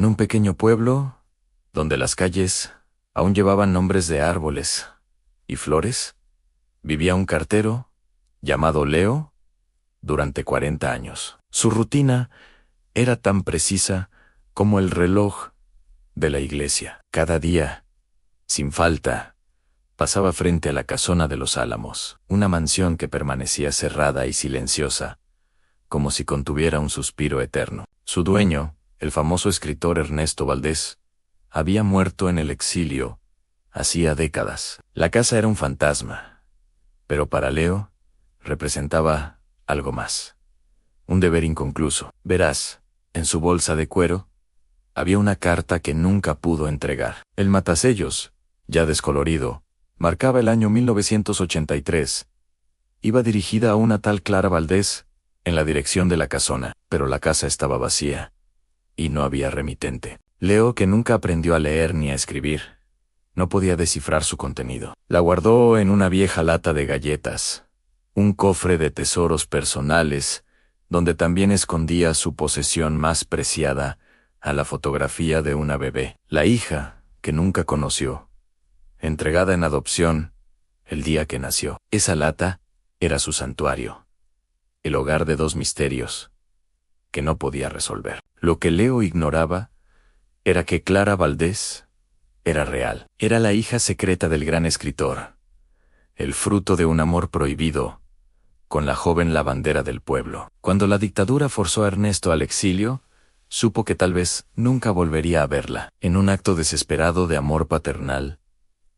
En un pequeño pueblo, donde las calles aún llevaban nombres de árboles y flores, vivía un cartero llamado Leo durante 40 años. Su rutina era tan precisa como el reloj de la iglesia. Cada día, sin falta, pasaba frente a la casona de los Álamos, una mansión que permanecía cerrada y silenciosa, como si contuviera un suspiro eterno. Su dueño, el famoso escritor Ernesto Valdés, había muerto en el exilio hacía décadas. La casa era un fantasma, pero para Leo representaba algo más. Un deber inconcluso. Verás, en su bolsa de cuero había una carta que nunca pudo entregar. El matasellos, ya descolorido, marcaba el año 1983. Iba dirigida a una tal Clara Valdés, en la dirección de la casona, pero la casa estaba vacía, y no había remitente. Leo, que nunca aprendió a leer ni a escribir, no podía descifrar su contenido. La guardó en una vieja lata de galletas, un cofre de tesoros personales, donde también escondía su posesión más preciada, a la fotografía de una bebé, la hija que nunca conoció, entregada en adopción el día que nació. Esa lata era su santuario, el hogar de dos misterios que no podía resolver. Lo que Leo ignoraba era que Clara Valdés era real. Era la hija secreta del gran escritor, el fruto de un amor prohibido con la joven lavandera del pueblo. Cuando la dictadura forzó a Ernesto al exilio, supo que tal vez nunca volvería a verla. En un acto desesperado de amor paternal,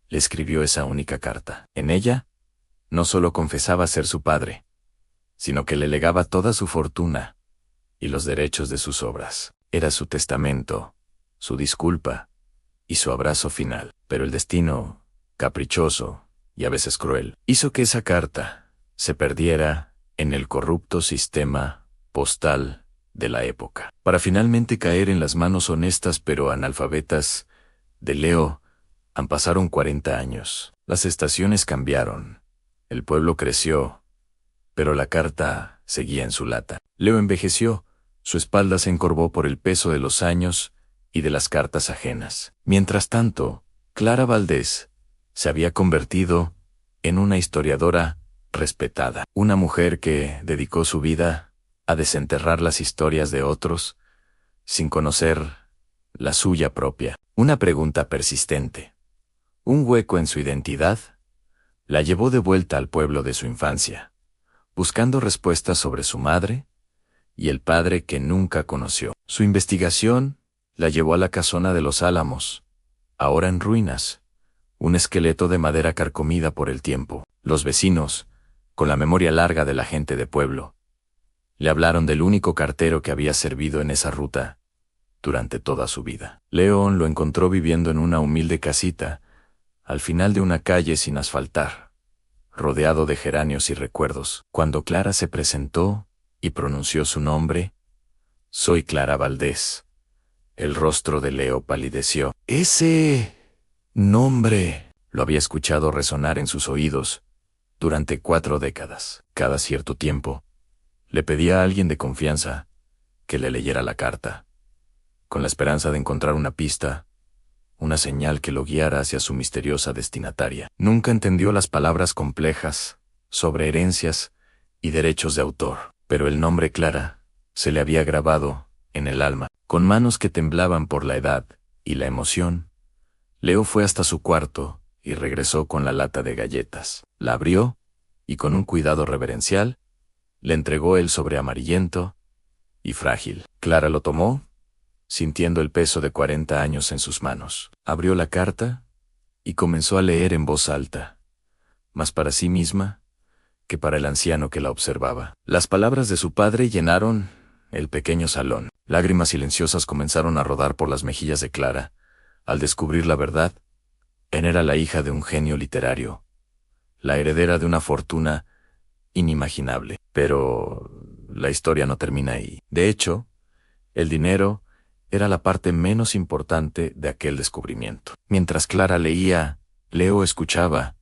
le escribió esa única carta. En ella, no solo confesaba ser su padre, sino que le legaba toda su fortuna y los derechos de sus obras. Era su testamento, su disculpa y su abrazo final. Pero el destino, caprichoso y a veces cruel, hizo que esa carta se perdiera en el corrupto sistema postal de la época, para finalmente caer en las manos honestas pero analfabetas de Leo. Pasaron 40 años. Las estaciones cambiaron, el pueblo creció, pero la carta seguía en su lata. Leo envejeció, su espalda se encorvó por el peso de los años y de las cartas ajenas. Mientras tanto, Clara Valdés se había convertido en una historiadora respetada, una mujer que dedicó su vida a desenterrar las historias de otros sin conocer la suya propia. Una pregunta persistente, un hueco en su identidad, la llevó de vuelta al pueblo de su infancia, buscando respuestas sobre su madre y el padre que nunca conoció. Su investigación la llevó a la casona de los Álamos, ahora en ruinas, un esqueleto de madera carcomida por el tiempo. Los vecinos, con la memoria larga de la gente de pueblo, le hablaron del único cartero que había servido en esa ruta durante toda su vida. León lo encontró viviendo en una humilde casita, al final de una calle sin asfaltar, rodeado de geranios y recuerdos. Cuando Clara se presentó y pronunció su nombre, «Soy Clara Valdés», el rostro de Leo palideció. Ese nombre lo había escuchado resonar en sus oídos durante 4 décadas. Cada cierto tiempo, le pedía a alguien de confianza que le leyera la carta, con la esperanza de encontrar una pista, una señal que lo guiara hacia su misteriosa destinataria. Nunca entendió las palabras complejas sobre herencias y derechos de autor, pero el nombre Clara se le había grabado en el alma. Con manos que temblaban por la edad y la emoción, Leo fue hasta su cuarto y regresó con la lata de galletas. La abrió y con un cuidado reverencial le entregó el sobre amarillento y frágil. Clara lo tomó, sintiendo el peso de 40 años en sus manos. Abrió la carta y comenzó a leer en voz alta, más para sí misma que para el anciano que la observaba. Las palabras de su padre llenaron el pequeño salón. Lágrimas silenciosas comenzaron a rodar por las mejillas de Clara al descubrir la verdad. Era la hija de un genio literario, la heredera de una fortuna inimaginable. Pero la historia no termina ahí. De hecho, el dinero era la parte menos importante de aquel descubrimiento. Mientras Clara leía, Leo escuchaba,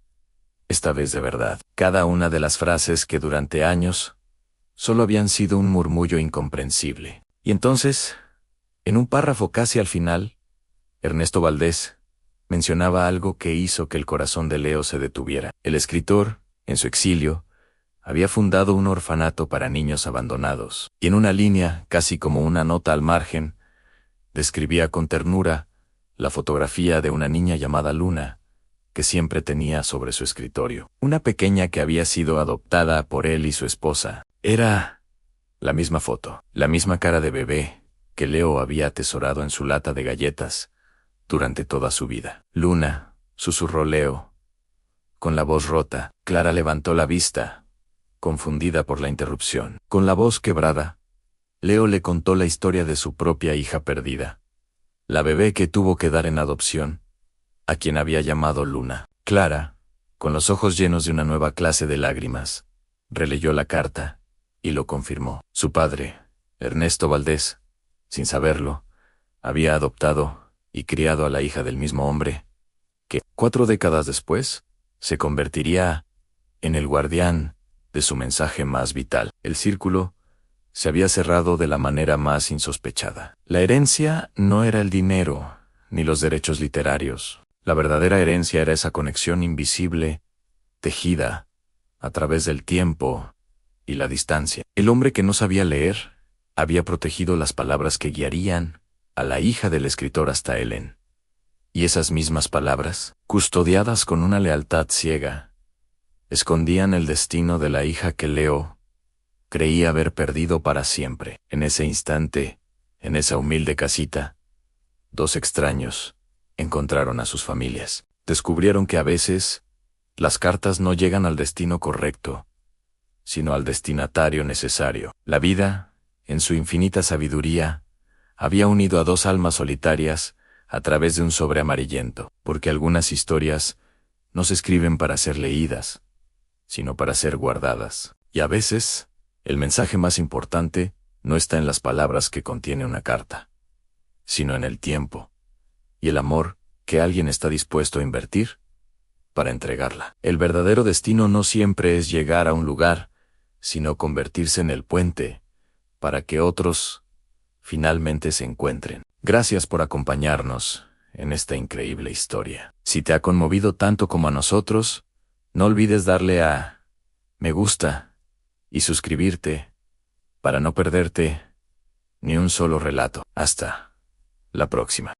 esta vez de verdad, cada una de las frases que durante años solo habían sido un murmullo incomprensible. Y entonces, En un párrafo casi al final, Ernesto Valdés mencionaba algo que hizo que el corazón de Leo se detuviera. El escritor, en su exilio, había fundado un orfanato para niños abandonados, y en una línea, casi como una nota al margen, describía con ternura la fotografía de una niña llamada Luna, que siempre tenía sobre su escritorio. Una pequeña que había sido adoptada por él y su esposa. Era la misma foto, la misma cara de bebé que Leo había atesorado en su lata de galletas durante toda su vida. Luna, susurró Leo. Con la voz rota, Clara levantó la vista, confundida por la interrupción. Con la voz quebrada, Leo le contó la historia de su propia hija perdida, la bebé que tuvo que dar en adopción, a quien había llamado Luna. Clara, con los ojos llenos de una nueva clase de lágrimas, releyó la carta y lo confirmó. Su padre, Ernesto Valdés, sin saberlo, había adoptado y criado a la hija del mismo hombre, que, 4 décadas después, se convertiría en el guardián de su mensaje más vital. El círculo se había cerrado de la manera más insospechada. La herencia no era el dinero, ni los derechos literarios. La verdadera herencia era esa conexión invisible, tejida a través del tiempo y la distancia. El hombre que no sabía leer había protegido las palabras que guiarían a la hija del escritor hasta Helen. Y esas mismas palabras, custodiadas con una lealtad ciega, escondían el destino de la hija que Leo creía haber perdido para siempre. En ese instante, en esa humilde casita, 2 extraños encontraron a sus familias. Descubrieron que a veces las cartas no llegan al destino correcto, sino al destinatario necesario. La vida, en su infinita sabiduría, había unido a 2 almas solitarias a través de un sobre amarillento, porque algunas historias no se escriben para ser leídas, sino para ser guardadas. Y a veces, el mensaje más importante no está en las palabras que contiene una carta, sino en el tiempo y el amor que alguien está dispuesto a invertir para entregarla. El verdadero destino no siempre es llegar a un lugar, sino convertirse en el puente para que otros finalmente se encuentren. Gracias por acompañarnos en esta increíble historia. Si te ha conmovido tanto como a nosotros, no olvides darle a me gusta y suscribirte para no perderte ni un solo relato. Hasta la próxima.